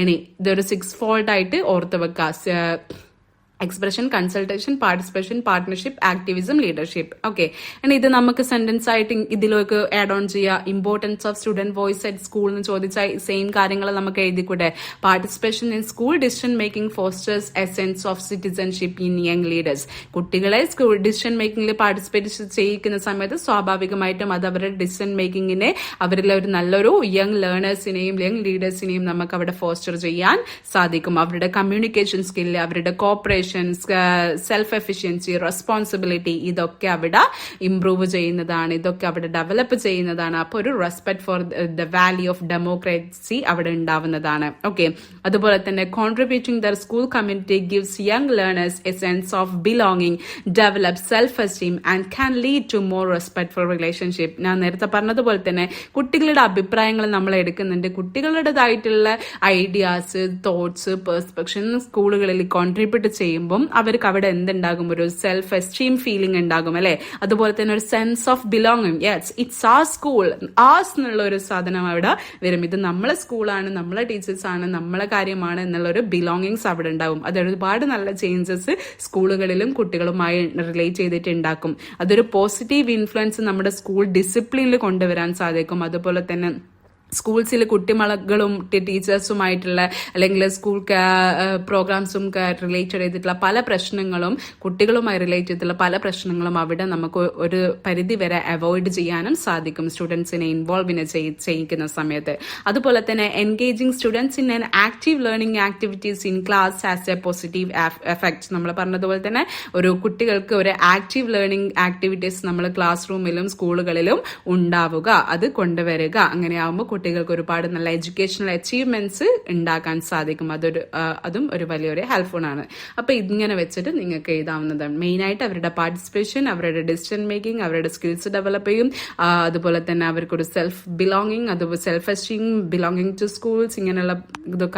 ഇനി ഇതൊരു 6-fold ആയിട്ട് ഓർത്ത് വെക്കുക. Expression, consultation, participation, partnership, activism, leadership. Okay, ഇനി ഇത് നമുക്ക് സെന്റൻസ് ആയിട്ട് ഇതിലേക്ക് ആഡ് ഓൺ ചെയ്യുക. Importance of student voice at school എന്ന് ചോദിച്ചാൽ സെയിം കാര്യങ്ങൾ നമുക്ക് എഴുതിക്കൂടെ? Participation in school decision making fosters a sense of citizenship in young leaders. കുട്ടികളെ സ്കൂൾ ഡിസിഷൻ മേക്കിംഗിൽ പാർട്ടിസിപ്പേറ്റ് ചെയ്യിക്കുന്ന സമയത്ത് സ്വാഭാവികമായിട്ടും അത് അവരുടെ ഡിസിഷൻ മേക്കിങ്ങിനെ അവരിലെ ഒരു നല്ലൊരു യങ് ലേണേഴ്സിനെയും യങ് ലീഡേഴ്സിനെയും നമുക്ക് അവിടെ ഫോസ്റ്റർ ചെയ്യാൻ സാധിക്കും. അവരുടെ കമ്മ്യൂണിക്കേഷൻ സ്കില്ല്, അവരുടെ കോപ്പറേഷൻ, സെൽഫ് എഫിഷ്യൻസി, റെസ്പോൺസിബിലിറ്റി, ഇതൊക്കെ അവിടെ ഇംപ്രൂവ് ചെയ്യുന്നതാണ്, ഇതൊക്കെ അവിടെ ഡെവലപ്പ് ചെയ്യുന്നതാണ്. അപ്പോൾ ഒരു respect for the value of democracy അവിടെ ഉണ്ടാവുന്നതാണ്. ഓക്കെ, അതുപോലെ തന്നെ contributing their school community gives young learners a sense of belonging, develop self esteem and can lead to more respectful relationship. ഞാൻ നേരത്തെ പറഞ്ഞതുപോലെ തന്നെ കുട്ടികളുടെ അഭിപ്രായങ്ങൾ നമ്മൾ എടുക്കുന്നുണ്ട്, കുട്ടികളുടേതായിട്ടുള്ള ഐഡിയാസ്, തോട്ട്സ്, പെർസ്പെക്ഷൻ സ്കൂളുകളിൽ കോൺട്രിബ്യൂട്ട് ചെയ്യും. ചെയ്യുമ്പം അവർക്ക് അവിടെ എന്തുണ്ടാകും, ഒരു സെൽഫ് എസ്റ്റീം ഫീലിംഗ് ഉണ്ടാകും അല്ലെ. അതുപോലെ തന്നെ ഒരു sense of belonging. Yes, it's ആ സ്കൂൾ, ആസ് എന്നുള്ള ഒരു സാധനം അവിടെ വരും. ഇത് നമ്മളെ സ്കൂളാണ്, നമ്മളെ ടീച്ചേഴ്സ് ആണ്, നമ്മളെ കാര്യമാണ് എന്നുള്ളൊരു ബിലോങ്ങിങ്സ് അവിടെ ഉണ്ടാവും. അത് ഒരുപാട് നല്ല ചേഞ്ചസ് സ്കൂളുകളിലും കുട്ടികളുമായി റിലേറ്റ് ചെയ്തിട്ട് ഉണ്ടാക്കും. അതൊരു പോസിറ്റീവ് ഇൻഫ്ലുവൻസ് നമ്മുടെ സ്കൂൾ ഡിസിപ്ലിനിൽ കൊണ്ടുവരാൻ സാധിക്കും. അതുപോലെ തന്നെ സ്കൂൾസിൽ കുട്ടിമളകളും ടീച്ചേഴ്സുമായിട്ടുള്ള അല്ലെങ്കിൽ സ്കൂൾ പ്രോഗ്രാംസും റിലേറ്റഡ് ചെയ്തിട്ടുള്ള പല പ്രശ്നങ്ങളും, കുട്ടികളുമായി റിലേറ്റ് ചെയ്തിട്ടുള്ള പല പ്രശ്നങ്ങളും അവിടെ നമുക്ക് ഒരു പരിധി വരെ അവോയ്ഡ് ചെയ്യാനും സാധിക്കും സ്റ്റുഡൻസിനെ ഇൻവോൾവ് ചെയ്യിക്കുന്ന സമയത്ത്. അതുപോലെ തന്നെ engaging students in an active learning activities in class has A positive effect. നമ്മൾ പറഞ്ഞതുപോലെ തന്നെ ഒരു കുട്ടികൾക്ക് ഒരു ആക്റ്റീവ് ലേണിംഗ് ആക്ടിവിറ്റീസ് നമ്മൾ ക്ലാസ് റൂമിലും സ്കൂളുകളിലും ഉണ്ടാവുക, അത് കൊണ്ടുവരിക. അങ്ങനെയാവുമ്പോൾ കുട്ടികൾക്ക് ഒരുപാട് നല്ല എഡ്യൂക്കേഷണൽ അച്ചീവ്മെന്റ്സ് ഉണ്ടാക്കാൻ സാധിക്കും. അതും ഒരു വലിയൊരു ഹെൽപ്ഫുൾ ആണ്. അപ്പൊ ഇങ്ങനെ വെച്ചിട്ട് നിങ്ങൾക്ക് എഴുതാവുന്നതാണ്. മെയിനായിട്ട് അവരുടെ പാർട്ടിസിപ്പേഷൻ, അവരുടെ ഡിസിഷൻ മേക്കിംഗ്, അവരുടെ സ്കിൽസ് ഡെവലപ്പ് ചെയ്യും. അതുപോലെ തന്നെ അവർക്കൊരു സെൽഫ് ബിലോങ്ങിങ്, അതുപോലെ self esteem, belonging to schools, ഇങ്ങനെയുള്ള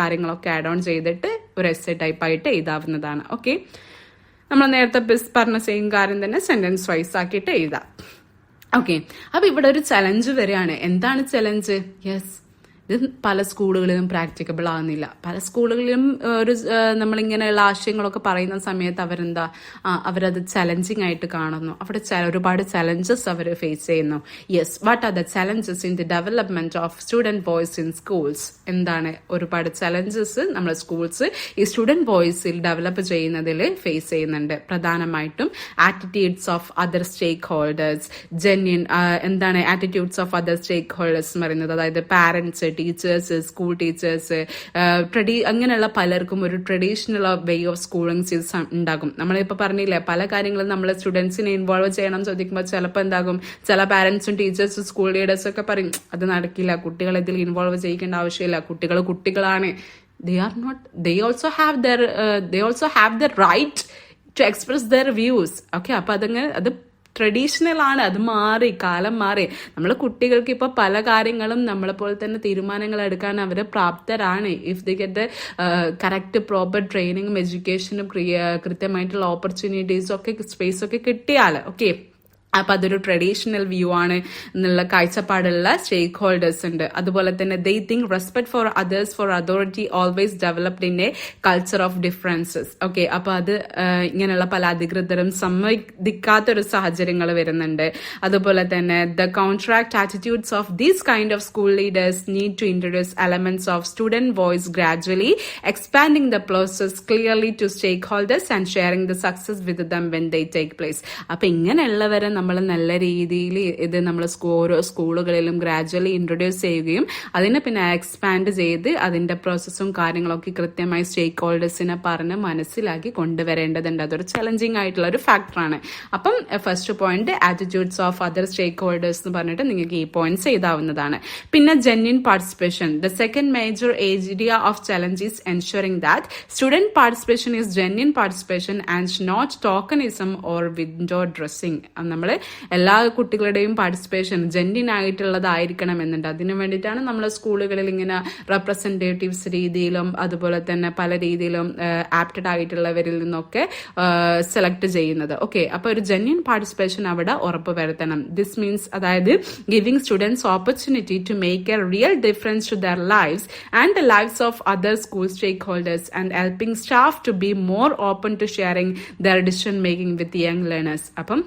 കാര്യങ്ങളൊക്കെ ആഡ് ഓൺ ചെയ്തിട്ട് ഒരു എസ്സേ ടൈപ്പ് ആയിട്ട് എഴുതാവുന്നതാണ്. ഓക്കെ, നമ്മൾ നേരത്തെ പറഞ്ഞ സെയിം കാര്യം തന്നെ സെന്റൻസ് വൈസ് ആക്കിയിട്ട് എഴുതാം. ഓക്കെ, അപ്പൊ ഇവിടെ ഒരു ചലഞ്ച് വരികയാണ്. എന്താണ് ചലഞ്ച്? യെസ്, ഇത് പല സ്കൂളുകളിലും പ്രാക്ടിക്കബിൾ ആകുന്നില്ല. പല സ്കൂളുകളിലും നമ്മളിങ്ങനെയുള്ള ആശയങ്ങളൊക്കെ പറയുന്ന സമയത്ത് അവരത് ചലഞ്ചിങ് ആയിട്ട് കാണുന്നു. അവിടെ ഒരുപാട് ചലഞ്ചസ് അവർ ഫേസ് ചെയ്യുന്നു. Yes, what are the challenges in the development of student voice in schools? എന്താണ് ഒരുപാട് ചലഞ്ചസ് നമ്മൾ സ്കൂൾസ് ഈ സ്റ്റുഡന്റ് വോയ്സിൽ ഡെവലപ്പ് ചെയ്യുന്നതിൽ ഫേസ് ചെയ്യുന്നുണ്ട്. പ്രധാനമായിട്ടും attitudes of other stakeholders, എന്താണ് attitudes of other stakeholders എന്ന് പറയുന്നത്? അതായത് പാരന്റ്സ്, ടീച്ചേഴ്സ്, സ്കൂൾ ടീച്ചേഴ്സ്, അങ്ങനെയുള്ള പലർക്കും ഒരു ട്രഡീഷണൽ വേ ഓഫ് സ്കൂളിംഗ് ഉണ്ടാകും. നമ്മളിപ്പോൾ പറഞ്ഞില്ലേ, പല കാര്യങ്ങളും നമ്മൾ സ്റ്റുഡൻസിനെ ഇൻവോൾവ് ചെയ്യണം ചോദിക്കുമ്പോൾ ചിലപ്പോൾ എന്താകും, ചില പാരന്റ്സും ടീച്ചേഴ്സും സ്കൂൾ ലീഡേഴ്സും ഒക്കെ പറയും അത് നടക്കില്ല, കുട്ടികളെ ഇതിൽ ഇൻവോൾവ് ചെയ്യിക്കേണ്ട ആവശ്യമില്ല, കുട്ടികളാണ്. They also have their right to express their views. Okay, അപ്പൊ അത് ട്രഡീഷണൽ ആണ്. അത് മാറി, കാലം മാറി. നമ്മൾ കുട്ടികൾക്ക് ഇപ്പൊ പല കാര്യങ്ങളും നമ്മളെ പോലെ തന്നെ തീരുമാനങ്ങൾ എടുക്കാൻ അവർ പ്രാപ്തരാണ്. If the get correct proper ട്രെയിനിങ്ങും എഡ്യൂക്കേഷനും കൃത്യമായിട്ടുള്ള ഓപ്പർച്യൂണിറ്റീസും ഒക്കെ സ്പേസ് ഒക്കെ കിട്ടിയാൽ ഓക്കെ. അപ്പൊ അതൊരു ട്രഡീഷണൽ വ്യൂ ആണ് എന്നുള്ള കാഴ്ചപ്പാടുള്ള സ്റ്റേക്ക് ഹോൾഡേഴ്സ് ഉണ്ട്. അതുപോലെ തന്നെ they think respect for others four authority always developed in A culture of differences. Okay, അപ്പൊ അത് ഇങ്ങനെയുള്ള പല അധികൃതരും സമ്മതിക്കാത്തൊരു സാഹചര്യങ്ങൾ വരുന്നുണ്ട്. അതുപോലെ തന്നെ the contract attitudes of these kind of school leaders need to introduce elements of student voice gradually, expanding the process clearly to stakeholders and sharing the success with them when they take place. അപ്പൊ ഇങ്ങനെയുള്ളവരെ നമ്മൾ നല്ല രീതിയിൽ ഇത് നമ്മൾ ഓരോ സ്കൂളുകളിലും gradually introduce ചെയ്യുകയും അതിനെ പിന്നെ എക്സ്പാൻഡ് ചെയ്ത് അതിന്റെ പ്രോസസ്സും കാര്യങ്ങളൊക്കെ കൃത്യമായി സ്റ്റേക്ക് ഹോൾഡേഴ്സിനെ പറഞ്ഞ് മനസ്സിലാക്കി കൊണ്ടുവരേണ്ടതുണ്ട്. അതൊരു ചലഞ്ചിങ് ആയിട്ടുള്ള ഒരു ഫാക്ടറാണ്. അപ്പം first point attitudes of other stakeholders എന്ന് പറഞ്ഞിട്ട് നിങ്ങൾക്ക് ഈ പോയിന്റ്സ് എഴുതാവുന്നതാണ്. പിന്നെ genuine participation. The second major area of challenge is ensuring that student participation is genuine participation and not tokenism or window dressing. നമ്മൾ എല്ലാ കുട്ടികളുടെയും പാർട്ടിസിപ്പേഷൻ ജെന്യൂൻ ആയിട്ടുള്ളതായിരിക്കണം എന്നുണ്ട്. അതിനു വേണ്ടിയിട്ടാണ് നമ്മളെ സ്കൂളുകളിൽ ഇങ്ങനെ റെപ്രസെന്റേറ്റീവ്സ് രീതിയിലും അതുപോലെ തന്നെ പല രീതിയിലും ആപ്റ്റഡ് ആയിട്ടുള്ളവരിൽ നിന്നൊക്കെ സെലക്ട് ചെയ്യുന്നത്. ഓക്കെ, അപ്പൊ ഒരു ജെന്യൂൻ പാർട്ടിസിപ്പേഷൻ അവിടെ ഉറപ്പുവരുത്തണം. ദിസ് മീൻസ് അതായത് giving students opportunity to make a real difference to their lives and the lives of other school stakeholders and helping staff to be more open to sharing their decision making with young learners. അപ്പം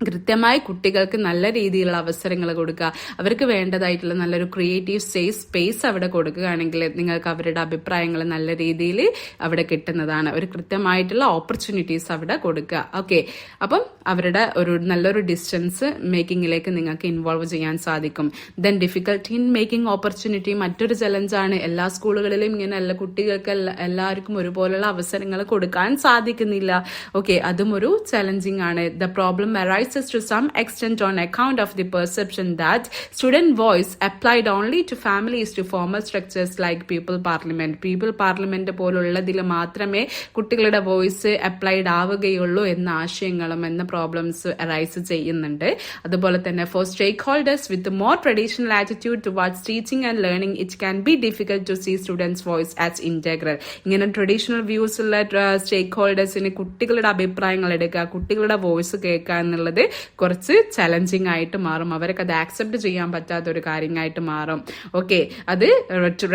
കൃത്യമായി കുട്ടികൾക്ക് നല്ല രീതിയിലുള്ള അവസരങ്ങൾ കൊടുക്കുക, അവർക്ക് വേണ്ടതായിട്ടുള്ള നല്ലൊരു creative space അവിടെ കൊടുക്കുകയാണെങ്കിൽ നിങ്ങൾക്ക് അവരുടെ അഭിപ്രായങ്ങൾ നല്ല രീതിയിൽ അവിടെ കിട്ടുന്നതാണ്. ഒരു കൃത്യമായിട്ടുള്ള ഓപ്പർച്യൂണിറ്റീസ് അവിടെ കൊടുക്കുക. ഓക്കെ, അപ്പം അവരുടെ നല്ലൊരു ഡിസ്റ്റൻസ് മേക്കിങ്ങിലേക്ക് നിങ്ങൾക്ക് ഇൻവോൾവ് ചെയ്യാൻ സാധിക്കും. Then difficulty in making opportunity മറ്റൊരു ചലഞ്ചാണ്. എല്ലാ സ്കൂളുകളിലും ഇങ്ങനെ കുട്ടികൾക്ക് എല്ലാവർക്കും ഒരുപോലുള്ള അവസരങ്ങൾ കൊടുക്കാൻ സാധിക്കുന്നില്ല. ഓക്കെ, അതും ഒരു ചലഞ്ചിങ് ആണ്. The problem arise arises to some extent on account of the perception that student voice applied only to families to formal structures like people parliament പോലുള്ളതിൽ മാത്രമേ കുട്ടികളുടെ വോയിസ് അപ്ലൈഡ് ആവുകയുള്ളൂ എന്ന ആശയങ്ങളും എന്ന പ്രോബ്ലംസ് അറൈസ് ചെയ്യുന്നുണ്ട്. അതുപോലെ തന്നെ for stakeholders with more traditional attitude towards teaching and learning it can be difficult to see students voice as integral. ഇങ്ങനെ ട്രഡീഷണൽ വ്യൂസ് ഉള്ള സ്റ്റേക്ക് ഹോൾഡേഴ്സിന് കുട്ടികളുടെ അഭിപ്രായങ്ങൾ എടുക്കുക, കുട്ടികളുടെ വോയിസ് കേൾക്കുക എന്നുള്ളത് കുറച്ച് ചലഞ്ചിങ് ആയിട്ട് മാറും. അവർക്ക് അത് ആക്സെപ്റ്റ് ചെയ്യാൻ പറ്റാത്ത ഒരു കാര്യമായിട്ട് മാറും. ഓക്കെ, അത്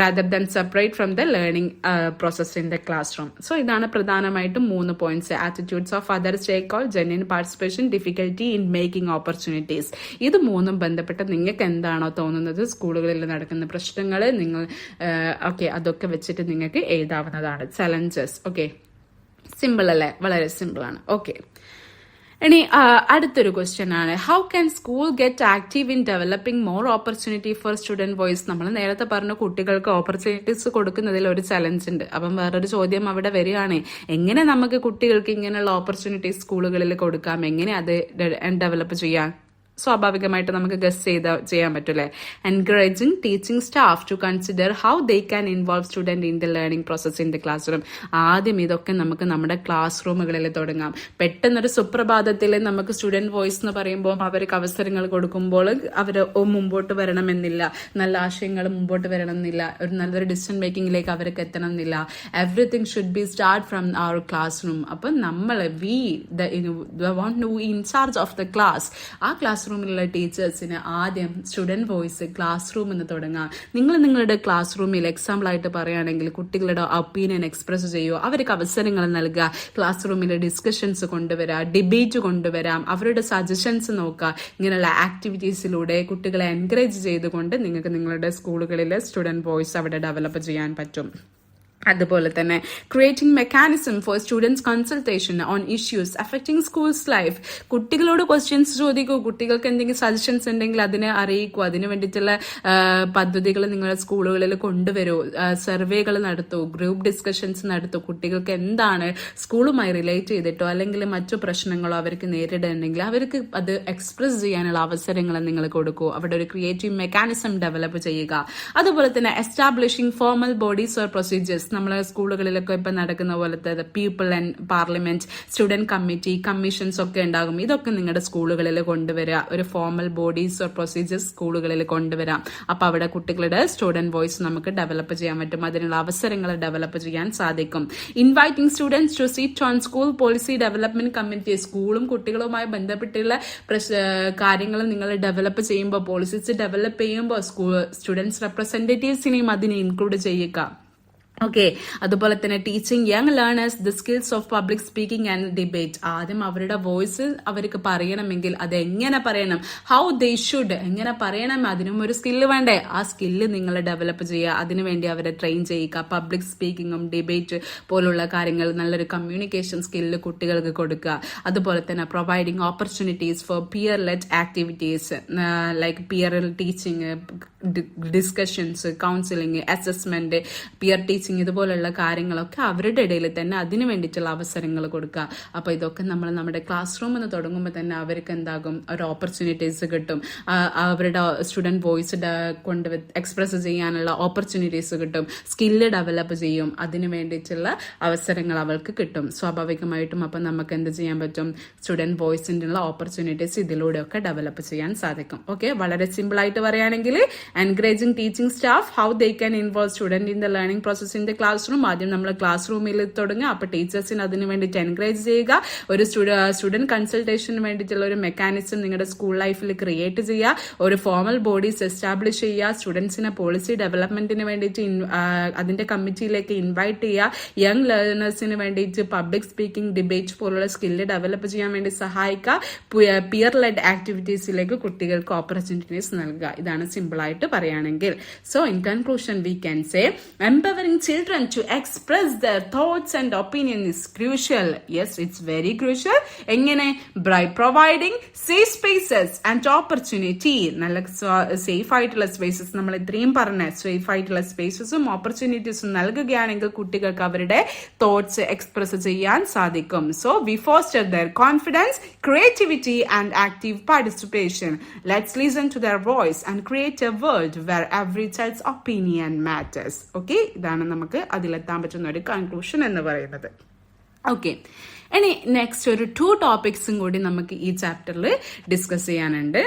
rather than separate from the learning process in the classroom. So ഇതാണ് പ്രധാനമായിട്ടും 3 points. Attitudes of other stake, genuine participation, difficulty in making opportunities. ഇത് മൂന്നും ബന്ധപ്പെട്ട് നിങ്ങൾക്ക് എന്താണോ തോന്നുന്നത്, സ്കൂളുകളിൽ നടക്കുന്ന പ്രശ്നങ്ങൾ, നിങ്ങൾ ഓക്കെ അതൊക്കെ വെച്ചിട്ട് നിങ്ങൾക്ക് എഴുതാവുന്നതാണ്. ചലഞ്ചസ്. ഓക്കെ, സിമ്പിൾ അല്ലേ? വളരെ സിമ്പിൾ ആണ്. ഓക്കെ, ഇനി അടുത്തൊരു ക്വസ്റ്റ്യൻ ആണ്, how can school get active in developing more opportunity for student voice. നമ്മൾ നേരത്തെ പറഞ്ഞു കുട്ടികൾക്ക് ഓപ്പർച്യൂണിറ്റീസ് കൊടുക്കുന്നതിൽ ഒരു ചലഞ്ച് ഉണ്ട്. അപ്പം വേറൊരു ചോദ്യം അവിടെ വരികയാണ്, എങ്ങനെ നമുക്ക് കുട്ടികൾക്ക് ഇങ്ങനെയുള്ള ഓപ്പർച്യൂണിറ്റീസ് സ്കൂളുകളിൽ കൊടുക്കാം, എങ്ങനെ അത് ഡെവലപ്പ് ചെയ്യാം? സ്വാഭാവികമായിട്ട് നമുക്ക് ഗസ് ചെയ്യാൻ പറ്റൂലേ. Encouraging teaching staff to consider how they can involve student in the learning process in the classroom. ആദ്യം ഇതൊക്കെ നമുക്ക് നമ്മുടെ ക്ലാസ് റൂമുകളിൽ തുടങ്ങാം. പെട്ടെന്നൊരു സുപ്രഭാതത്തിൽ നമുക്ക് സ്റ്റുഡന്റ് വോയിസ് എന്ന് പറയുമ്പോൾ അവർക്ക് അവസരങ്ങൾ കൊടുക്കുമ്പോൾ അവർ മുമ്പോട്ട് വരണമെന്നില്ല, നല്ല ആശയങ്ങൾ മുമ്പോട്ട് വരണമെന്നില്ല, ഒരു നല്ലൊരു ഡിസിഷൻ മേക്കിംഗിലേക്ക് അവർക്ക് എത്തണം എന്നില്ല. Everything should be start from our classroom. അപ്പം നമ്മൾ ഇൻചാർജ് ഓഫ് ദ ക്ലാസ്, ആ ക്ലാസ് റൂമിലുള്ള ടീച്ചേഴ്സിന് ആദ്യം സ്റ്റുഡന്റ് വോയിസ് ക്ലാസ് റൂമിൽ നിന്ന് തുടങ്ങാം. നിങ്ങൾ നിങ്ങളുടെ ക്ലാസ് റൂമിൽ എക്സാമ്പിൾ ആയിട്ട് പറയുകയാണെങ്കിൽ കുട്ടികളുടെ ഒപ്പീനിയൻ എക്സ്പ്രസ് ചെയ്യുക, അവർക്ക് അവസരങ്ങൾ നൽകുക, ക്ലാസ് റൂമിൽ ഡിസ്കഷൻസ് കൊണ്ടുവരാം, ഡിബേറ്റ് കൊണ്ടുവരാം, അവരുടെ സജഷൻസ് നോക്കുക. ഇങ്ങനെയുള്ള ആക്ടിവിറ്റീസിലൂടെ കുട്ടികളെ എൻകറേജ് ചെയ്തുകൊണ്ട് നിങ്ങൾക്ക് നിങ്ങളുടെ സ്കൂളുകളിലെ സ്റ്റുഡന്റ് വോയിസ് അവിടെ ഡെവലപ്പ് ചെയ്യാൻ പറ്റും. അതുപോലെ തന്നെ creating mechanism for students consultation on issues affecting schools life. കുട്ടികളോട് ക്വസ്റ്റ്യൻസ് ചോദിക്കൂ, കുട്ടികൾക്ക് എന്തെങ്കിലും സജഷൻസ് ഉണ്ടെങ്കിൽ അതിനെ അറിയിക്കൂ. അതിന് വേണ്ടിയിട്ടുള്ള പദ്ധതികൾ നിങ്ങളുടെ സ്കൂളുകളിൽ കൊണ്ടുവരൂ, സർവേകൾ നടത്തൂ, ഗ്രൂപ്പ് ഡിസ്കഷൻസ് നടത്തൂ. കുട്ടികൾക്ക് എന്താണ് സ്കൂളുമായി റിലേറ്റ് ചെയ്തിട്ടോ അല്ലെങ്കിൽ മറ്റു പ്രശ്നങ്ങളോ അവർക്ക് നേരിടുന്നുണ്ടെങ്കിൽ അവർക്ക് അത് എക്സ്പ്രസ് ചെയ്യാനുള്ള അവസരങ്ങൾ നിങ്ങൾ കൊടുക്കൂ. അവിടെ ഒരു ക്രിയേറ്റീവ് മെക്കാനിസം ഡെവലപ്പ് ചെയ്യുക. അതുപോലെ തന്നെ establishing formal bodies or procedures. നമ്മളെ സ്കൂളുകളിലൊക്കെ ഇപ്പം നടക്കുന്ന പോലത്തെ people and parliament, student committee, commissions ഒക്കെ ഉണ്ടാകും. ഇതൊക്കെ നിങ്ങളുടെ സ്കൂളുകളിൽ കൊണ്ടുവരിക. ഒരു ഫോർമൽ ബോഡീസ് ഓർ പ്രൊസീജിയേഴ്സ് സ്കൂളുകളിൽ കൊണ്ടുവരാം. അപ്പൊ അവിടെ കുട്ടികളുടെ സ്റ്റുഡന്റ് വോയിസ് നമുക്ക് ഡെവലപ്പ് ചെയ്യാൻ പറ്റും, അതിനുള്ള അവസരങ്ങൾ ഡെവലപ്പ് ചെയ്യാൻ സാധിക്കും. Inviting students to sit on school policy development committee. സ്കൂളും കുട്ടികളുമായി ബന്ധപ്പെട്ടുള്ള കാര്യങ്ങൾ നിങ്ങൾ ഡെവലപ്പ് ചെയ്യുമ്പോൾ, പോളിസീസ് ഡെവലപ്പ് ചെയ്യുമ്പോൾ സ്റ്റുഡൻസ് റെപ്രസെന്റേറ്റീവ്സിനെയും അതിനെ ഇൻക്ലൂഡ് ചെയ്യുക. ഓക്കെ, അതുപോലെ തന്നെ teaching young learners the skills of public speaking and debate. ആദ്യം അവരുടെ വോയിസ് അവർക്ക് പറയണമെങ്കിൽ അത് എങ്ങനെ പറയണം, ഹൗ ദേ ഷുഡ്, എങ്ങനെ പറയണം, അതിനും ഒരു സ്കില്ല് വേണ്ടേ. ആ സ്കില്ല് നിങ്ങൾ ഡെവലപ്പ് ചെയ്യുക, അതിനുവേണ്ടി അവരെ ട്രെയിൻ ചെയ്യുക. പബ്ലിക് സ്പീക്കിങ്ങും ഡിബേറ്റ് പോലുള്ള കാര്യങ്ങൾ, നല്ലൊരു കമ്മ്യൂണിക്കേഷൻ സ്കില്ല് കുട്ടികൾക്ക് കൊടുക്കുക. അതുപോലെ തന്നെ providing opportunities for peer led activities like peer teaching, discussions, counselling, assessment, peer teaching, ഇതുപോലുള്ള കാര്യങ്ങളൊക്കെ അവരുടെ ഇടയിൽ തന്നെ അതിന് വേണ്ടിയിട്ടുള്ള അവസരങ്ങൾ കൊടുക്കുക. അപ്പൊ ഇതൊക്കെ നമ്മൾ നമ്മുടെ ക്ലാസ് റൂമിൽ നിന്ന് തുടങ്ങുമ്പോൾ തന്നെ അവർക്ക് എന്താകും, ഒരു ഓപ്പർച്യൂണിറ്റീസ് കിട്ടും. അവരുടെ സ്റ്റുഡന്റ് വോയിസ് കൊണ്ട് എക്സ്പ്രസ് ചെയ്യാനുള്ള ഓപ്പർച്യൂണിറ്റീസ് കിട്ടും, സ്കില്ല് ഡെവലപ്പ് ചെയ്യും, അതിന് വേണ്ടിയിട്ടുള്ള അവസരങ്ങൾ അവർക്ക് കിട്ടും സ്വാഭാവികമായിട്ടും. അപ്പം നമുക്ക് എന്ത് ചെയ്യാൻ പറ്റും, സ്റ്റുഡന്റ് വോയിസിൻ്റെ ഉള്ള ഓപ്പർച്യൂണിറ്റീസ് ഇതിലൂടെയൊക്കെ ഡെവലപ്പ് ചെയ്യാൻ സാധിക്കും. ഓക്കെ, വളരെ സിമ്പിൾ ആയിട്ട് പറയുകയാണെങ്കിൽ encouraging teaching staff how they can involve student in the learning process in the classroom. ആദ്യം നമ്മൾ ക്ലാസ് റൂമിൽ തുടങ്ങുക. അപ്പൊ ടീച്ചേഴ്സിന് അതിന് വേണ്ടിയിട്ട് എൻകറേജ് ചെയ്യുക. ഒരു സ്റ്റുഡന്റ് കൺസൾട്ടേഷന് വേണ്ടിയിട്ടുള്ള ഒരു മെക്കാനിസം നിങ്ങളുടെ സ്കൂൾ ലൈഫിൽ ക്രിയേറ്റ് ചെയ്യുക. ഒരു ഫോർമൽ ബോഡീസ് എസ്റ്റാബ്ലിഷ് ചെയ്യുക. സ്റ്റുഡൻസിനെ പോളിസി ഡെവലപ്മെന്റിന് വേണ്ടിയിട്ട് അതിന്റെ കമ്മിറ്റിയിലേക്ക് ഇൻവൈറ്റ് ചെയ്യുക. യങ് ലേണേഴ്സിന് വേണ്ടിയിട്ട് പബ്ലിക് സ്പീക്കിംഗ്, ഡിബേറ്റ് പോലുള്ള സ്കില്ല് ഡെവലപ്പ് ചെയ്യാൻ വേണ്ടി സഹായിക്കുക. പിയർ ലെഡ് ആക്ടിവിറ്റീസിലേക്ക് കുട്ടികൾക്ക് ഓപ്പർച്യൂണിറ്റീസ് നൽകുക. ഇതാണ് സിമ്പിൾ ആയിട്ട് പറയുകയാണെങ്കിൽ. So in conclusion we can say empowering children to express their thoughts and opinion is crucial. Yes, it's very crucial. എങ്ങനെ? By providing safe spaces and opportunity. നല്ല സേഫ് ആയിട്ടുള്ള spaces, നമ്മൾ ഇത്രയും പറഞ്ഞ സേഫ് ആയിട്ടുള്ള സ്പേസസും ഓപ്പർച്യൂണിറ്റീസും നൽകുകയാണെങ്കിൽ കുട്ടികൾക്ക് അവരുടെ തോട്ട്സ് എക്സ്പ്രസ് ചെയ്യാൻ സാധിക്കും. So we foster their confidence, creativity and active participation. Let's listen to their voice and create a world where every child's opinion matters. Okay, ഇതാണ് നമുക്ക് അതിലെത്താൻ പറ്റുന്ന ഒരു കൺക്ലൂഷൻ എന്ന് പറയുന്നത്. ഓക്കെ, ഇനി നെക്സ്റ്റ് ഒരു 2 ടോപ്പിക്സും കൂടി നമുക്ക് ഈ ചാപ്റ്ററിൽ ഡിസ്കസ് ചെയ്യാനുണ്ട്.